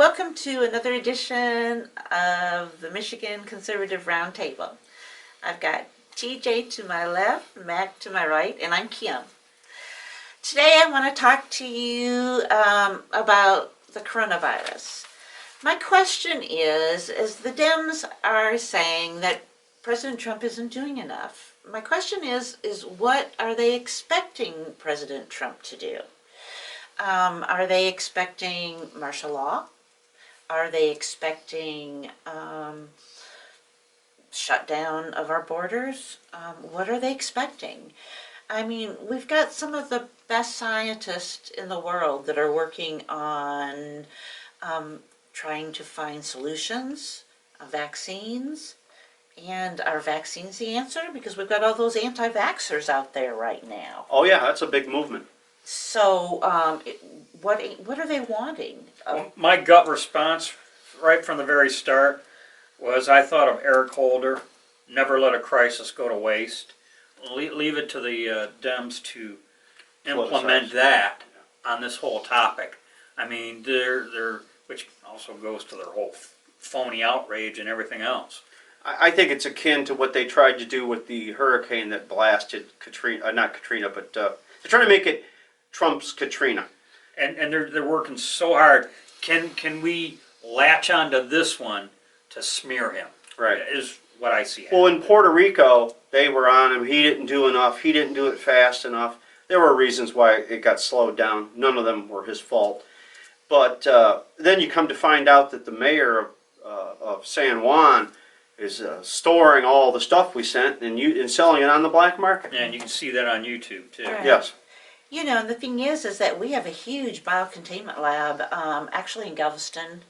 welcome to another edition of the Michigan Conservative Roundtable. I've got TJ to my left, Mac to my right, and I'm Kim. Today I want to talk to you about the coronavirus. My question is the Dems are saying that President Trump isn't doing enough. My question is what are they expecting President Trump to do? Are they expecting martial law? Are they expecting shutdown of our borders? What are they expecting? I mean, we've got some of the best scientists in the world that are working on trying to find solutions, vaccines, and are vaccines the answer? Because we've got all those anti-vaxxers out there right now. Oh yeah, that's a big movement. So, what are they wanting? My gut response, right from the very start, was I thought of Eric Holder, never let a crisis go to waste. Leave it to the Dems to implement that on this whole topic. I mean, which also goes to their whole phony outrage and everything else. I think it's akin to what they tried to do with the hurricane that blasted Katrina, not Katrina, but they're trying to make it Trump's Katrina. And they're working so hard. Can we latch onto this one to smear him? Right. Is what I see. Well, in Puerto Rico, they were on him. He didn't do enough. He didn't do it fast enough. There were reasons why it got slowed down. None of them were his fault. But then you come to find out that the mayor of San Juan is storing all the stuff we sent and selling it on the black market. And you can see that on YouTube too. Right. Yes. You know, and the thing is that we have a huge biocontainment lab, actually in Galveston,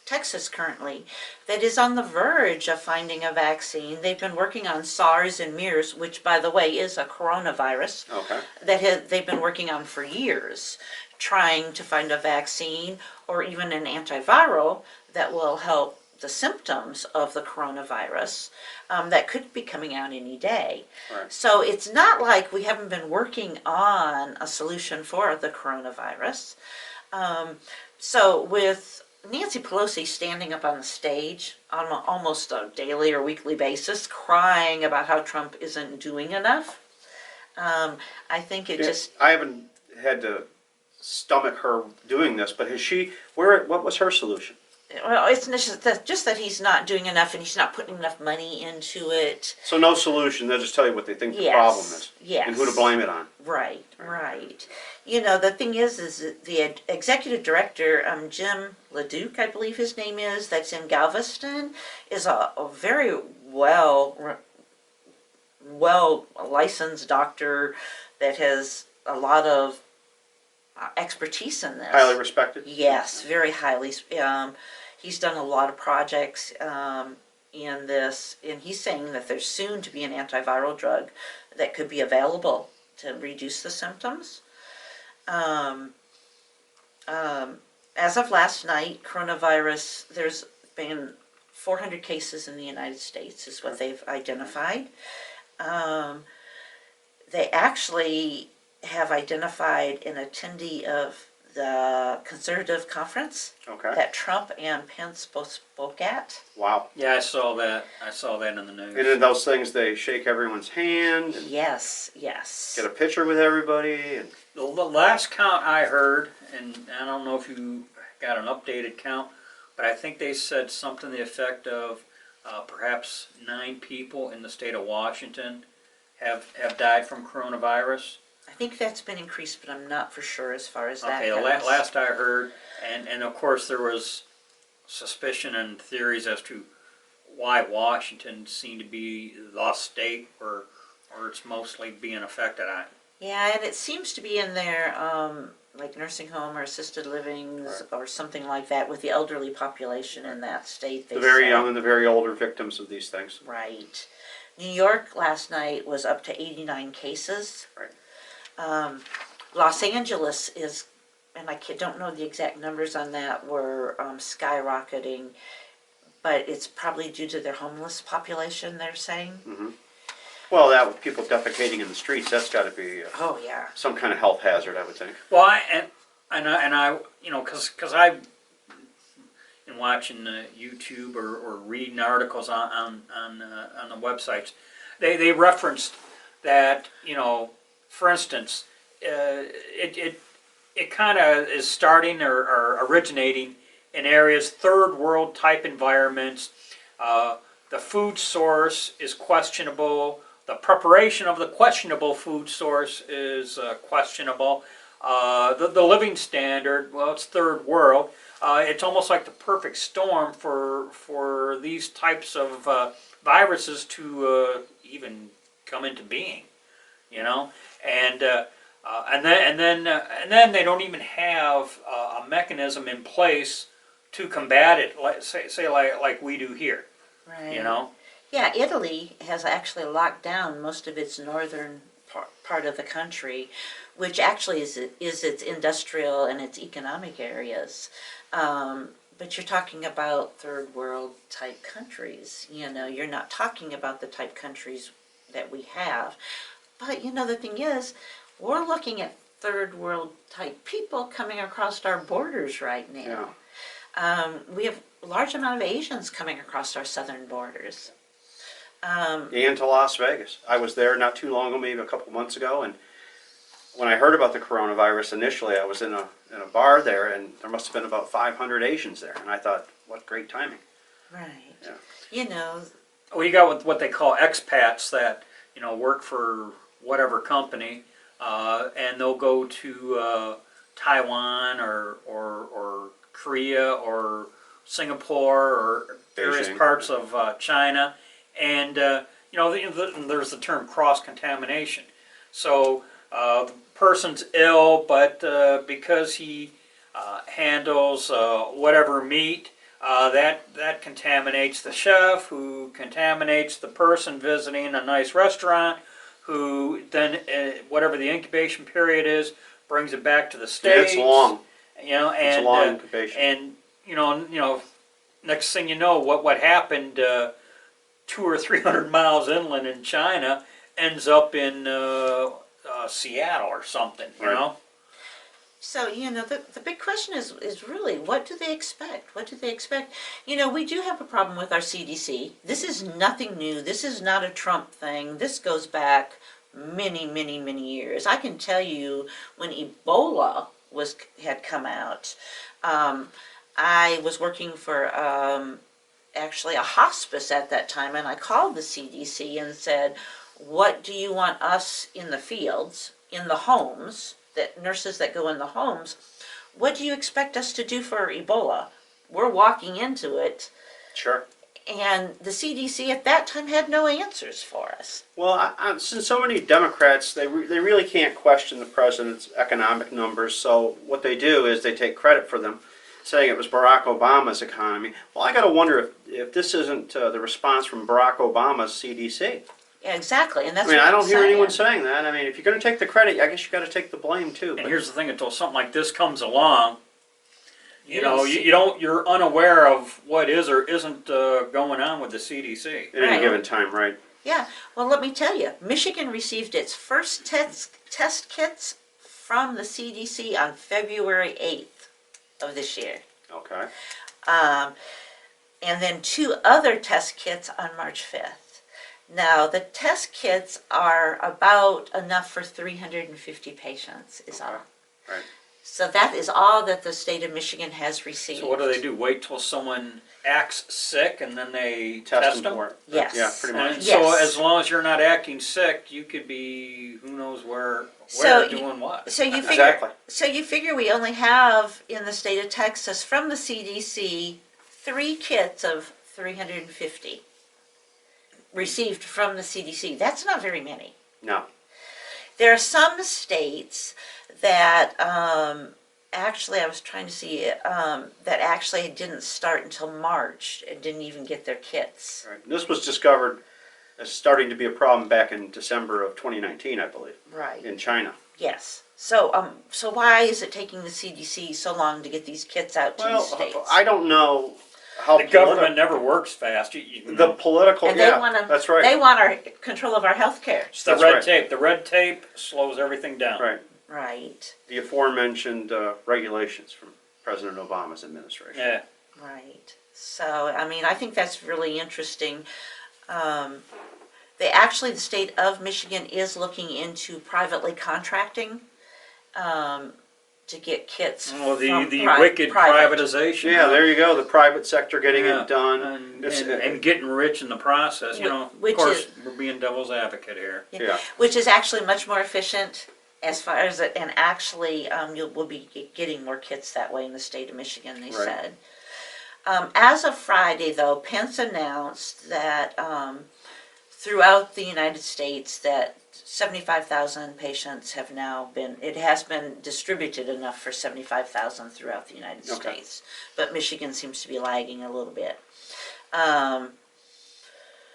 Texas currently, that is on the verge of finding a vaccine. They've been working on SARS and MERS, which, by the way, is a coronavirus. Okay. That they've been working on for years, trying to find a vaccine or even an antiviral that will help the symptoms of the coronavirus that could be coming out any day. Right. So it's not like we haven't been working on a solution for the coronavirus. So with Nancy Pelosi standing up on the stage on almost a daily or weekly basis, crying about how Trump isn't doing enough, I think it just... I haven't had to stomach her doing this, but has she? What was her solution? Well, it's just that he's not doing enough and he's not putting enough money into it. So no solution. They'll just tell you what they think the problem is. Yes. And who to blame it on. Right. You know, the thing is that the executive director, Jim LeDuc, I believe his name is, that's in Galveston, is a very well licensed doctor that has a lot of expertise in this. Highly respected? Yes, very highly. He's done a lot of projects in this, and he's saying that there's soon to be an antiviral drug that could be available to reduce the symptoms. As of last night, coronavirus, there's been 400 cases in the United States is what they've identified. They actually have identified an attendee of the conservative conference that Trump and Pence both spoke at. Wow. Yeah, I saw that. I saw that in the news. And in those things, they shake everyone's hand. And Yes. get a picture with everybody. And The last count I heard, and I don't know if you got an updated count, but I think they said something to the effect of perhaps 9 people in the state of Washington have died from coronavirus. I think that's been increased, but I'm not for sure as far as that Okay, goes. last I heard, and of course there was suspicion and theories as to why Washington seemed to be the state where it's mostly being affected on. Yeah, and it seems to be in their like nursing home or assisted livings or something like that with the elderly population in that state. the very young and the very older victims of these things. Right. New York last night was up to 89 cases. Right. Los Angeles is, and I don't know the exact numbers on that, were skyrocketing, but it's probably due to their homeless population, they're saying. Mm-hmm. Well, that with people defecating in the streets, that's got to be Oh yeah. some kind of health hazard, I would think. Well, I you know, because I, and watching YouTube or reading articles on the websites, they referenced that, for instance, it kind of is starting or originating in areas, third world type environments. The food source is questionable. The preparation of the questionable food source is questionable. The living standard, well, it's third world. It's almost like the perfect storm for these types of viruses to even come into being, and then they don't even have a mechanism in place to combat it, like we do here, Right. Yeah, Italy has actually locked down most of its northern part of the country, which actually is its industrial and its economic areas. But you're talking about third world type countries. You're not talking about the type countries that we have. But the thing is, we're looking at third world type people coming across our borders right now. Yeah. We have a large amount of Asians coming across our southern borders. And to Las Vegas. I was there not too long ago, maybe a couple months ago, and when I heard about the coronavirus initially, I was in a bar there, and there must have been about 500 Asians there, and I thought, what great timing. Right. Yeah. Well, you got what they call expats that work for whatever company, and they'll go to Taiwan or Korea or Singapore or various Beijing. parts of China, and there's the term cross-contamination. So the person's ill, but because he handles whatever meat, that contaminates the chef, who contaminates the person visiting a nice restaurant, who then, whatever the incubation period is, brings it back to the States. It's long. It's a long incubation. And next thing you know, what happened 200 or 300 miles inland in China ends up in Seattle or something. Right. So, the big question is really, what do they expect? What do they expect? We do have a problem with our CDC. This is nothing new. This is not a Trump thing. This goes back many, many, many years. I can tell you when Ebola had come out, I was working for actually a hospice at that time, and I called the CDC and said, what do you want us in the fields, in the homes, that nurses that go in the homes, what do you expect us to do for Ebola? We're walking into it. Sure. And the CDC at that time had no answers for us. Well, since so many Democrats, they really can't question the president's economic numbers, so what they do is they take credit for them, saying it was Barack Obama's economy. Well, I got to wonder if this isn't the response from Barack Obama's CDC. Yeah, exactly, and that's I what I'm don't hear saying. anyone saying that. I mean, if you're going to take the credit, I guess you got to take the blame too. And here's the thing: until something like this comes along, Yes. you're unaware of what is or isn't going on with the CDC. at any Right. given time, right? Yeah, well, let me tell you, Michigan received its first test kits from the CDC on February 8th of this year. Okay. And then 2 other test kits on March 5th. Now, the test kits are about enough for 350 patients, is all. Right. So that is all that the state of Michigan has received. So what do? Wait till someone acts sick and then they Test test them them? for it. Yes. Yeah, pretty much. And Yes. so as long as you're not acting sick, you could be who knows where So doing what. So you figure, Exactly. so you figure we only have in the state of Texas from the CDC 3 kits of 350 received from the CDC. That's not very many. No. There are some states that actually, I was trying to see, that actually didn't start until March and didn't even get their kits. Right. This was discovered as starting to be a problem back in December of 2019, I believe, Right. in China. Yes. So so why is it taking the CDC so long to get these kits out to Well, these states? I don't know how The government never works fast. the political, And they yeah, want to. that's right. They want our control of our health care. It's the That's red right. tape. The red tape slows everything down. Right. Right. The aforementioned regulations from President Obama's administration. Yeah. Right. So, I mean, I think that's really interesting. The state of Michigan is looking into privately contracting to get kits Oh, the from wicked private. privatization. Yeah, huh? there you go. The private sector getting Yeah, it done. and getting rich in the process. You know, Which of course, is- we're being devil's advocate here. Yeah. Which is actually much more efficient as far as it, and actually we'll be getting more kits that way in the state of Michigan, they Right. said. As of Friday, though, Pence announced that throughout the United States that 75,000 patients have now been, it has been distributed enough for 75,000 throughout the United Okay. States. But Michigan seems to be lagging a little bit.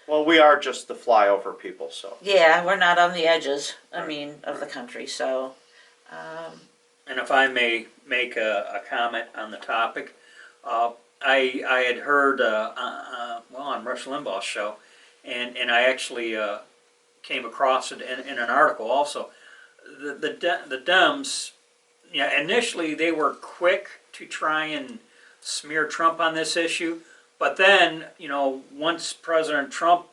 Well, we are just the flyover people, so. Yeah, we're not on the edges, Right, of the country, so. And if I may make a comment on the topic, I had heard on Rush Limbaugh's show, and I actually came across it in an article also. The Dems, yeah, initially they were quick to try and smear Trump on this issue, but then, you know, once President Trump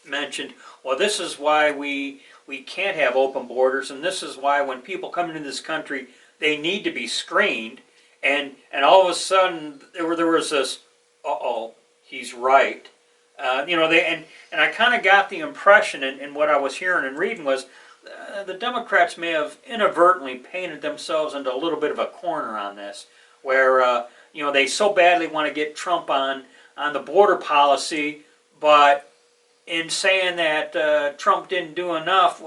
mentioned, well, this is why we can't have open borders, and this is why when people come into this country, they need to be screened, and all of a sudden there was this, he's right. You know, and I kind of got the impression, and what I was hearing and reading was, the Democrats may have inadvertently painted themselves into a little bit of a corner on this, where you know, they so badly want to get Trump on the border policy, but in saying that Trump didn't do enough,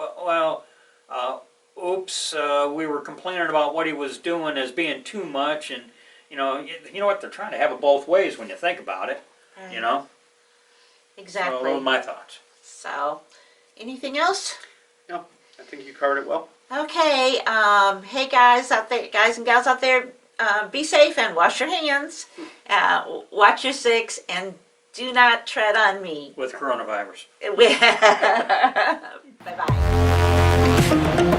oops, we were complaining about what he was doing as being too much, and you know what, they're trying to have it both ways when you think about it, you know. Exactly. So those are my thoughts. So, anything else? No, I think you covered it well. Okay. Hey guys out there, guys and gals out there, be safe and wash your hands. Watch your six and do not tread on me. With coronavirus. Bye bye.